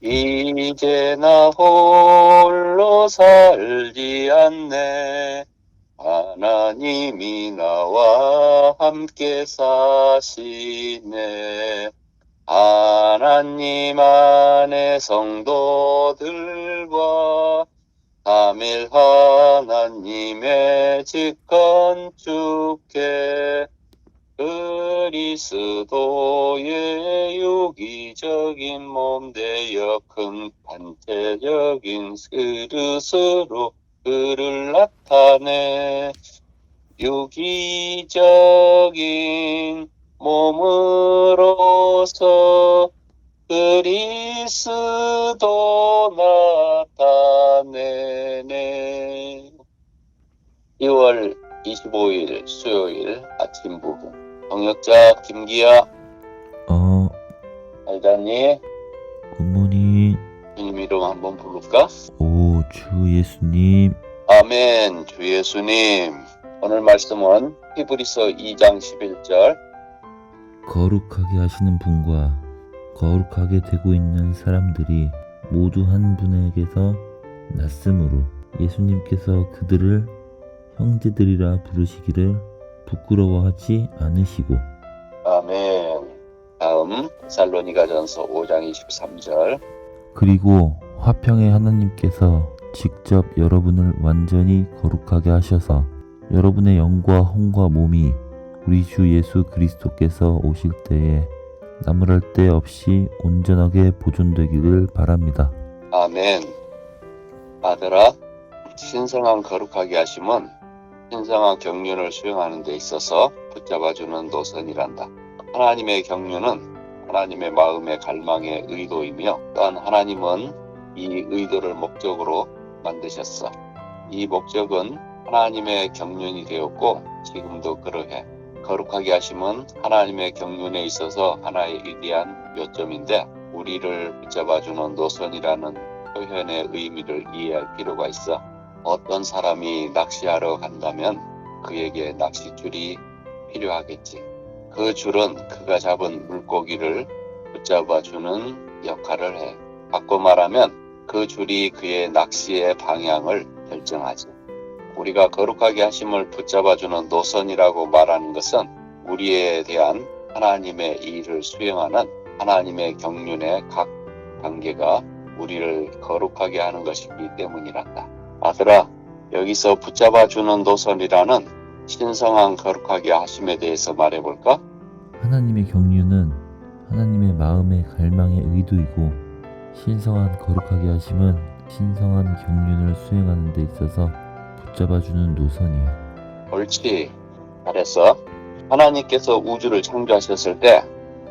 이제 나 홀로 살지 않네. 하나님이 나와 함께 사시네. 하나님 안에 성도들과 삼일 하나님의 직건축해 그리스도의 유기적인 몸 되어 큰 단체적인 그릇으로 그를 나타내 유기적인 몸으로서 그리스도 나타내네. 2월 25일 수요일 아침 부분 동역자 김기아 알다니 굿모닝. 주님 이름 한번 부를까? 오, 주 예수님. 아멘. 주 예수님. 오늘 말씀은 히브리서 2장 11절 거룩하게 하시는 분과 거룩하게 되고 있는 사람들이 모두 한 분에게서 났으므로 예수님께서 그들을 형제들이라 부르시기를 부끄러워하지 않으시고. 아멘. 다음 살로니가전서 5장 23절 그리고 화평의 하나님께서 직접 여러분을 완전히 거룩하게 하셔서 여러분의 영과 혼과 몸이 우리 주 예수 그리스도께서 오실 때에 나무랄 데 없이 온전하게 보존되기를 바랍니다. 아멘. 아들아, 신성한 거룩하게 하심은 신성한 경륜을 수행하는 데 있어서 붙잡아주는 노선이란다. 하나님의 경륜은 하나님의 마음의 갈망의 의도이며 또한 하나님은 이 의도를 목적으로 만드셨어. 이 목적은 하나님의 경륜이 되었고 지금도 그러해. 거룩하게 하심은 하나님의 경륜에 있어서 하나의 위대한 요점인데 우리를 붙잡아주는 노선이라는 표현의 의미를 이해할 필요가 있어. 어떤 사람이 낚시하러 간다면 그에게 낚싯줄이 필요하겠지. 그 줄은 그가 잡은 물고기를 붙잡아주는 역할을 해. 바꿔 말하면 그 줄이 그의 낚시의 방향을 결정하지. 우리가 거룩하게 하심을 붙잡아주는 노선이라고 말하는 것은 우리에 대한 하나님의 일을 수행하는 하나님의 경륜의 각 단계가 우리를 거룩하게 하는 것이기 때문이란다. 아들아, 여기서 붙잡아주는 노선이라는 신성한 거룩하게 하심에 대해서 말해볼까? 하나님의 경륜은 하나님의 마음의 갈망의 의도이고 신성한 거룩하게 하심은 신성한 경륜을 수행하는 데 있어서 붙잡아주는 노선이야. 옳지. 잘했어. 하나님께서 우주를 창조하셨을 때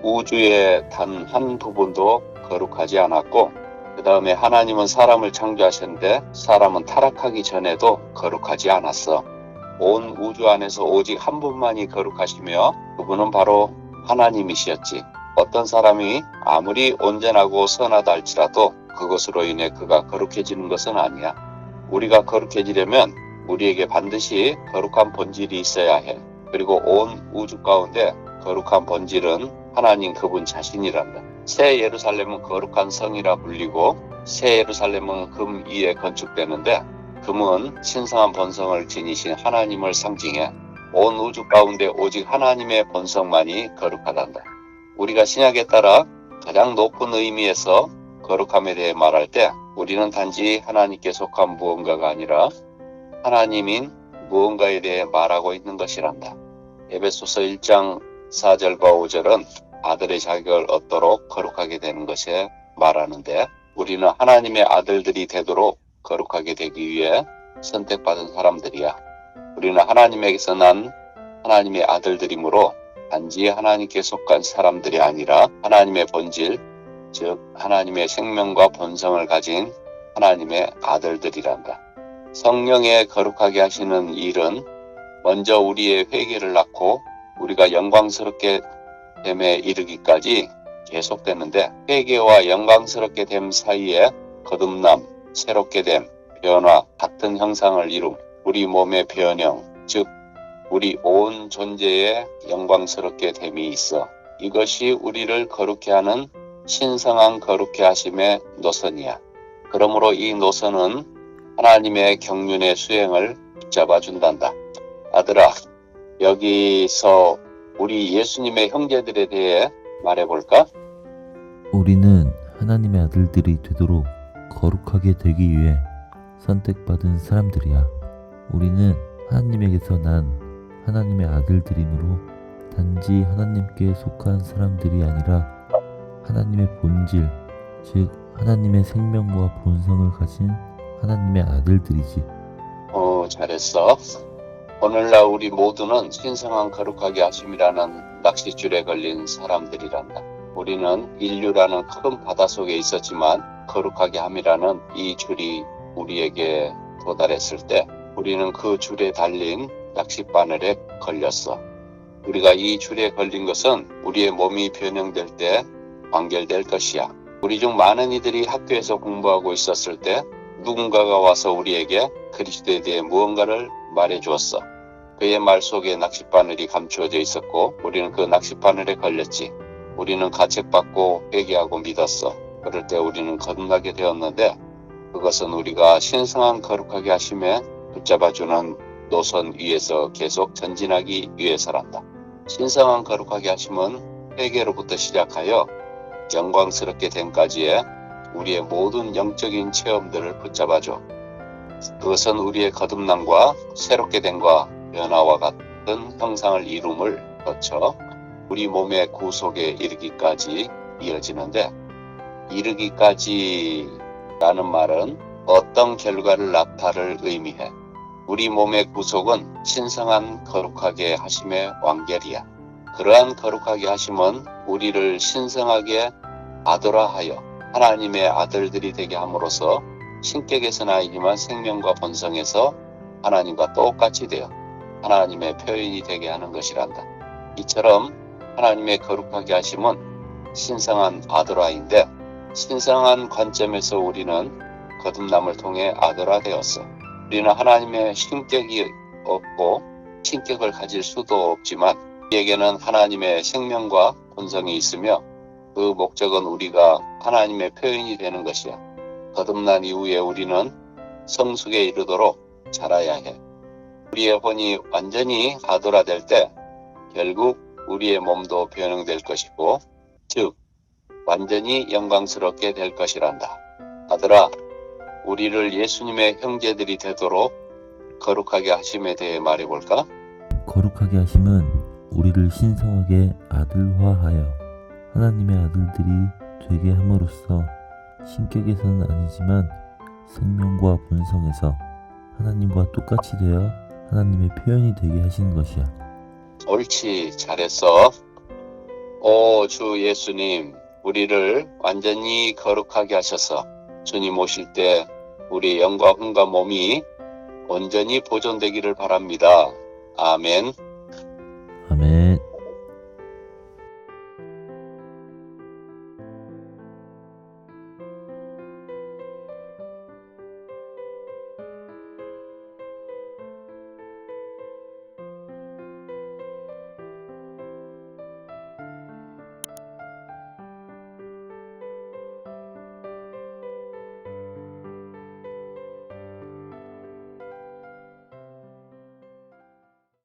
우주의 단 한 부분도 거룩하지 않았고 그 다음에 하나님은 사람을 창조하셨는데 사람은 타락하기 전에도 거룩하지 않았어. 온 우주 안에서 오직 한 분만이 거룩하시며 그분은 바로 하나님이시었지. 어떤 사람이 아무리 온전하고 선하다 할지라도 그것으로 인해 그가 거룩해지는 것은 아니야. 우리가 거룩해지려면 우리에게 반드시 거룩한 본질이 있어야 해. 그리고 온 우주 가운데 거룩한 본질은 하나님 그분 자신이란다. 새 예루살렘은 거룩한 성이라 불리고 새 예루살렘은 금 위에 건축되는데 금은 신성한 본성을 지니신 하나님을 상징해. 온 우주 가운데 오직 하나님의 본성만이 거룩하단다. 우리가 신약에 따라 가장 높은 의미에서 거룩함에 대해 말할 때 우리는 단지 하나님께 속한 무언가가 아니라 하나님인 무언가에 대해 말하고 있는 것이란다. 에베소서 1장 4절과 5절은 아들의 자격을 얻도록 거룩하게 되는 것에 말하는데 우리는 하나님의 아들들이 되도록 거룩하게 되기 위해 선택받은 사람들이야. 우리는 하나님에게서 난 하나님의 아들들이므로 단지 하나님께 속한 사람들이 아니라 하나님의 본질, 즉 하나님의 생명과 본성을 가진 하나님의 아들들이란다. 성령의 거룩하게 하시는 일은 먼저 우리의 회개를 낳고 우리가 영광스럽게 됨에 이르기까지 계속되는데 회개와 영광스럽게 됨 사이에 거듭남, 새롭게 됨, 변화, 같은 형상을 이룸, 우리 몸의 변형, 즉 우리 온 존재에 영광스럽게 됨이 있어. 이것이 우리를 거룩해 하는 신성한 거룩해 하심의 노선이야. 그러므로 이 노선은 하나님의 경륜의 수행을 붙잡아 준단다. 아들아, 여기서 우리 예수님의 형제들에 대해 말해볼까? 우리는 하나님의 아들들이 되도록 거룩하게 되기 위해 선택받은 사람들이야. 우리는 하나님에게서 난 하나님의 아들들이므로 단지 하나님께 속한 사람들이 아니라 하나님의 본질, 즉 하나님의 생명과 본성을 가진 하나님의 아들들이지. 잘했어. 오늘날 우리 모두는 신성한 거룩하게 하심이라는 낚싯줄에 걸린 사람들이란다. 우리는 인류라는 큰 바다 속에 있었지만 거룩하게 함이라는 이 줄이 우리에게 도달했을 때 우리는 그 줄에 달린 낚싯바늘에 걸렸어. 우리가 이 줄에 걸린 것은 우리의 몸이 변형될 때 완결될 것이야. 우리 중 많은 이들이 학교에서 공부하고 있었을 때 누군가가 와서 우리에게 그리스도에 대해 무언가를 말해 주었어. 그의 말 속에 낚싯바늘이 감추어져 있었고 우리는 그 낚싯바늘에 걸렸지. 우리는 가책받고 회개하고 믿었어. 그럴 때 우리는 거듭나게 되었는데 그것은 우리가 신성한 거룩하게 하심에 붙잡아주는 노선 위에서 계속 전진하기 위해서란다. 신성한 거룩하게 하심은 회개로부터 시작하여 영광스럽게 됨까지의 우리의 모든 영적인 체험들을 붙잡아줘. 그것은 우리의 거듭남과 새롭게 됨과 변화와 같은 형상을 이룸을 거쳐 우리 몸의 구속에 이르기까지 이어지는데, 이르기까지라는 말은 어떤 결과를 낳다를 의미해. 우리 몸의 구속은 신성한 거룩하게 하심의 완결이야. 그러한 거룩하게 하심은 우리를 신성하게 아들화하여 하나님의 아들들이 되게 함으로써 신격에서는 아니지만 생명과 본성에서 하나님과 똑같이 되어 하나님의 표현이 되게 하는 것이란다. 이처럼 하나님의 거룩하게 하심은 신성한 아들화인데 신성한 관점에서 우리는 거듭남을 통해 아들화 되었어. 우리는 하나님의 신격이 없고 신격을 가질 수도 없지만 우리에게는 하나님의 생명과 본성이 있으며 그 목적은 우리가 하나님의 표현이 되는 것이야. 거듭난 이후에 우리는 성숙에 이르도록 자라야 해. 우리의 혼이 완전히 아들화될 때 결국 우리의 몸도 변형될 것이고, 즉 완전히 영광스럽게 될 것이란다. 아들아, 우리를 예수님의 형제들이 되도록 거룩하게 하심에 대해 말해볼까? 거룩하게 하심은 우리를 신성하게 아들화하여 하나님의 아들들이 되게 함으로써 신격에서는 아니지만 생명과 본성에서 하나님과 똑같이 되어 하나님의 표현이 되게 하시는 것이야. 옳지, 잘했어. 오, 주 예수님, 우리를 완전히 거룩하게 하셔서 주님 오실 때 우리의 영과 혼과 몸이 온전히 보존되기를 바랍니다. 아멘.